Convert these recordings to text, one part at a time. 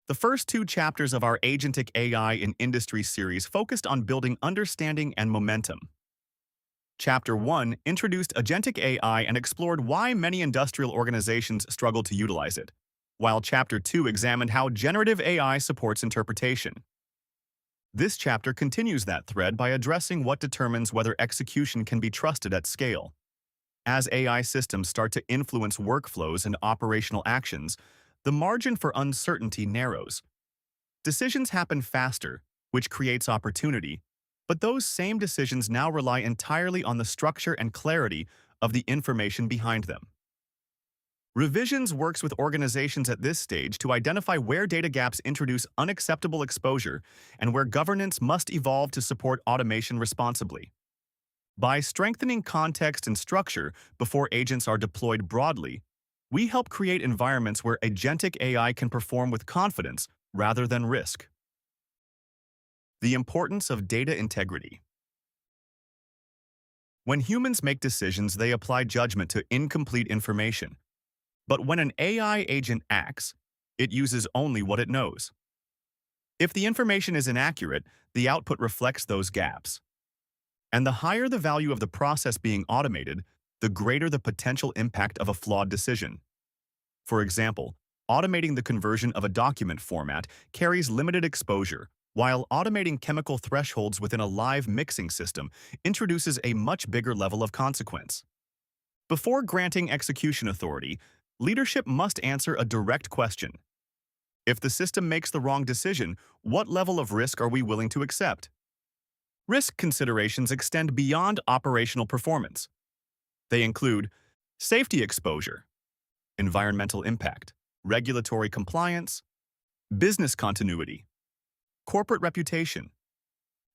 The first two chapters of our Agentic AI in Industry series focused on building understanding and momentum. Chapter 1 introduced Agentic AI and explored why many industrial organizations struggle to utilize it, while Chapter 2 examined how generative AI supports interpretation. This chapter continues that thread by addressing what determines whether execution can be trusted at scale. As AI systems start to influence workflows and operational actions, the margin for uncertainty narrows. Decisions happen faster, which creates opportunity, but those same decisions now rely entirely on the structure and clarity of the information behind them. ReVisionz works with organizations at this stage to identify where data gaps introduce unacceptable exposure and where governance must evolve to support automation responsibly. By strengthening context and structure before agents are deployed broadly, we help create environments where agentic AI can perform with confidence rather than risk. The importance of data integrity. When humans make decisions, they apply judgment to incomplete information. But when an AI agent acts, it uses only what it knows. If the information is inaccurate, the output reflects those gaps. And the higher the value of the process being automated, the greater the potential impact of a flawed decision. For example, automating the conversion of a document format carries limited exposure, while automating chemical thresholds within a live mixing system introduces a much bigger level of consequence. Before granting execution authority, leadership must answer a direct question. If the system makes the wrong decision, what level of risk are we willing to accept? Risk considerations extend beyond operational performance. They include safety exposure, environmental impact, regulatory compliance, business continuity, corporate reputation.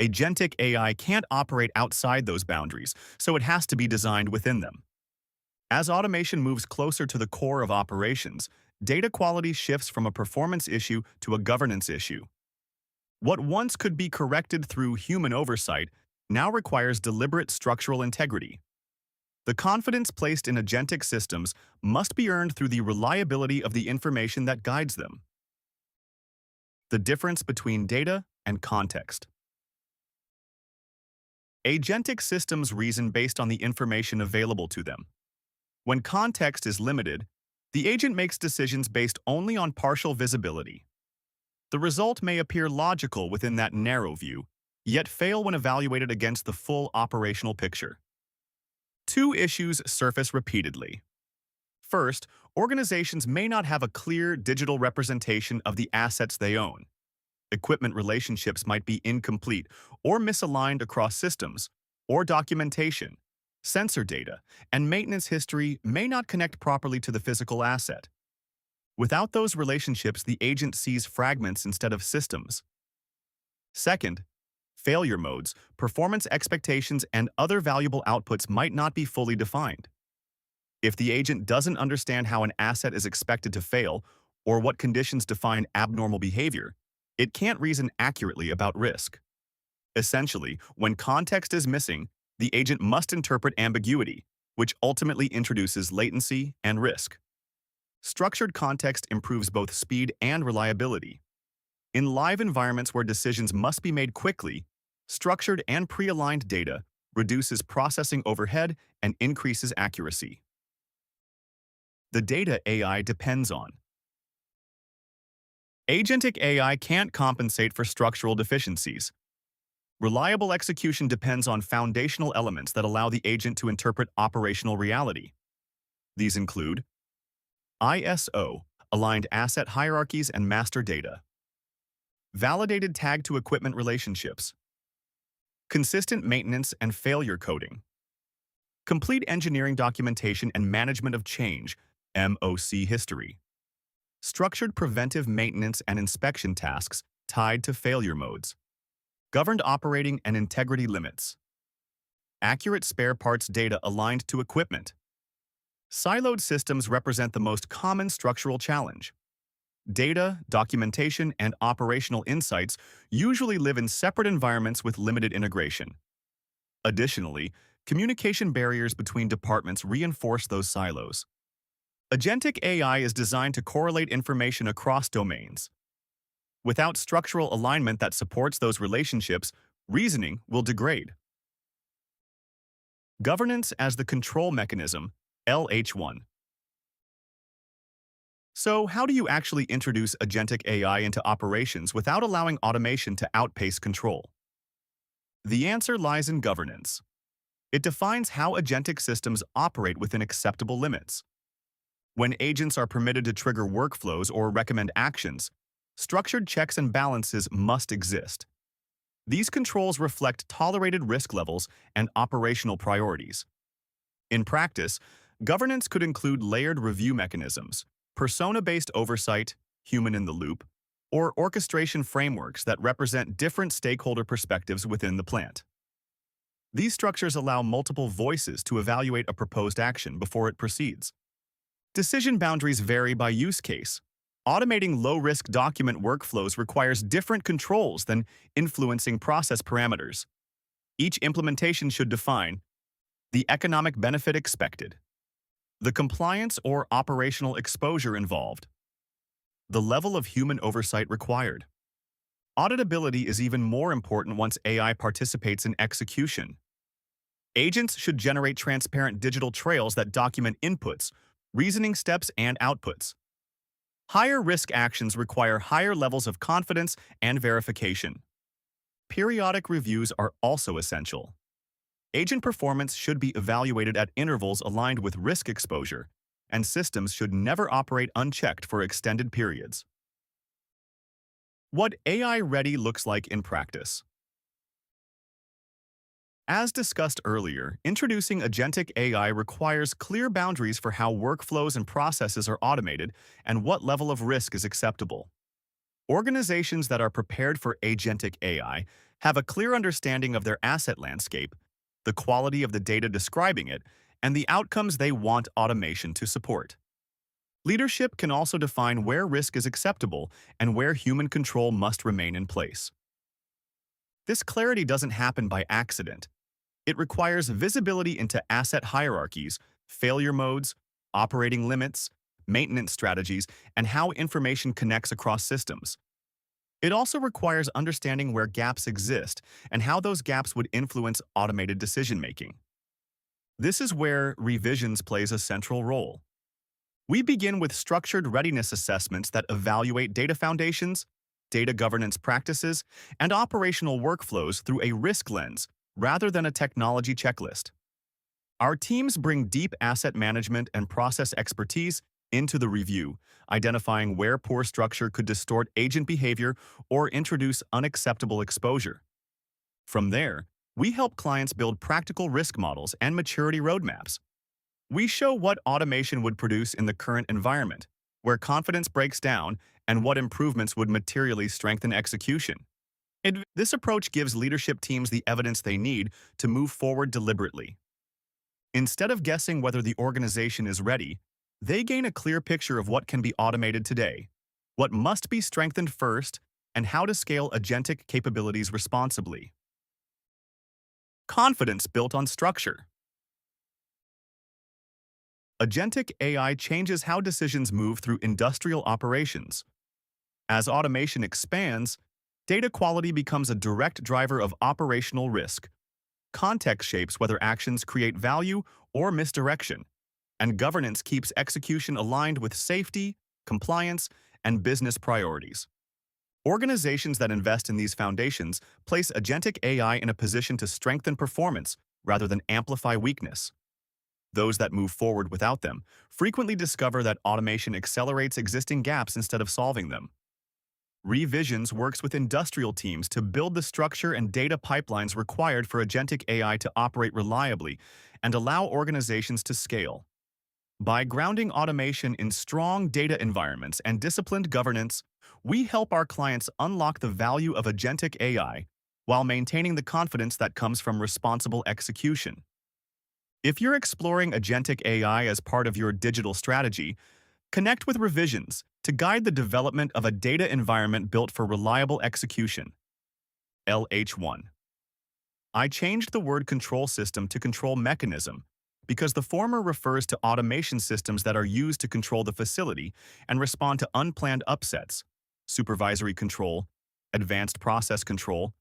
Agentic AI can't operate outside those boundaries, so it has to be designed within them. As automation moves closer to the core of operations, data quality shifts from a performance issue to a governance issue. What once could be corrected through human oversight now requires deliberate structural integrity. The confidence placed in agentic systems must be earned through the reliability of the information that guides them. The difference between data and context. Agentic systems reason based on the information available to them. When context is limited, the agent makes decisions based only on partial visibility. The result may appear logical within that narrow view, yet fail when evaluated against the full operational picture. Two issues surface repeatedly. First, organizations may not have a clear digital representation of the assets they own. Equipment relationships might be incomplete or misaligned across systems, or documentation, sensor data, and maintenance history may not connect properly to the physical asset. Without those relationships, the agent sees fragments instead of systems. Second, failure modes, performance expectations, and other valuable outputs might not be fully defined. If the agent doesn't understand how an asset is expected to fail or what conditions define abnormal behavior, it can't reason accurately about risk. Essentially, when context is missing, the agent must interpret ambiguity, which ultimately introduces latency and risk. Structured context improves both speed and reliability. In live environments where decisions must be made quickly, structured and pre-aligned data reduces processing overhead and increases accuracy. The data AI depends on. Agentic AI can't compensate for structural deficiencies. Reliable execution depends on foundational elements that allow the agent to interpret operational reality. These include ISO, aligned asset hierarchies and master data, validated tag-to-equipment relationships, consistent maintenance and failure coding, complete engineering documentation and management of change, MOC history, structured preventive maintenance and inspection tasks tied to failure modes, governed operating and integrity limits, accurate spare parts data aligned to equipment. Siloed systems represent the most common structural challenge. Data, documentation, and operational insights usually live in separate environments with limited integration. Additionally, communication barriers between departments reinforce those silos. Agentic AI is designed to correlate information across domains. Without structural alignment that supports those relationships, reasoning will degrade. Governance as the control mechanism, LH1. So, how do you actually introduce agentic AI into operations without allowing automation to outpace control? The answer lies in governance. It defines how agentic systems operate within acceptable limits. When agents are permitted to trigger workflows or recommend actions, structured checks and balances must exist. These controls reflect tolerated risk levels and operational priorities. In practice, governance could include layered review mechanisms, persona-based oversight, human in the loop, or orchestration frameworks that represent different stakeholder perspectives within the plant. These structures allow multiple voices to evaluate a proposed action before it proceeds. Decision boundaries vary by use case. Automating low-risk document workflows requires different controls than influencing process parameters. Each implementation should define the economic benefit expected, the compliance or operational exposure involved, the level of human oversight required. Auditability is even more important once AI participates in execution. Agents should generate transparent digital trails that document inputs, reasoning steps, and outputs. Higher risk actions require higher levels of confidence and verification. Periodic reviews are also essential. Agent performance should be evaluated at intervals aligned with risk exposure, and systems should never operate unchecked for extended periods. What AI-ready looks like in practice. As discussed earlier, introducing agentic AI requires clear boundaries for how workflows and processes are automated and what level of risk is acceptable. Organizations that are prepared for agentic AI have a clear understanding of their asset landscape, the quality of the data describing it, and the outcomes they want automation to support. Leadership can also define where risk is acceptable and where human control must remain in place. This clarity doesn't happen by accident. It requires visibility into asset hierarchies, failure modes, operating limits, maintenance strategies, and how information connects across systems. It also requires understanding where gaps exist and how those gaps would influence automated decision-making. This is where ReVisionz plays a central role. We begin with structured readiness assessments that evaluate data foundations, data governance practices, and operational workflows through a risk lens rather than a technology checklist. Our teams bring deep asset management and process expertise into the review, identifying where poor structure could distort agent behavior or introduce unacceptable exposure. From there, we help clients build practical risk models and maturity roadmaps. We show what automation would produce in the current environment, where confidence breaks down, and what improvements would materially strengthen execution. This approach gives leadership teams the evidence they need to move forward deliberately. Instead of guessing whether the organization is ready, they gain a clear picture of what can be automated today, what must be strengthened first, and how to scale agentic capabilities responsibly. Confidence built on structure. Agentic AI changes how decisions move through industrial operations. As automation expands, data quality becomes a direct driver of operational risk. Context shapes whether actions create value or misdirection, and governance keeps execution aligned with safety, compliance, and business priorities. Organizations that invest in these foundations place agentic AI in a position to strengthen performance rather than amplify weakness. Those that move forward without them frequently discover that automation accelerates existing gaps instead of solving them. ReVisionz works with industrial teams to build the structure and data pipelines required for agentic AI to operate reliably and allow organizations to scale. By grounding automation in strong data environments and disciplined governance, we help our clients unlock the value of agentic AI while maintaining the confidence that comes from responsible execution. If you're exploring agentic AI as part of your digital strategy, connect with ReVisionz to guide the development of a data environment built for reliable execution. LH1. I changed the word control system to control mechanism because the former refers to automation systems that are used to control the facility and respond to unplanned upsets, supervisory control, advanced process control,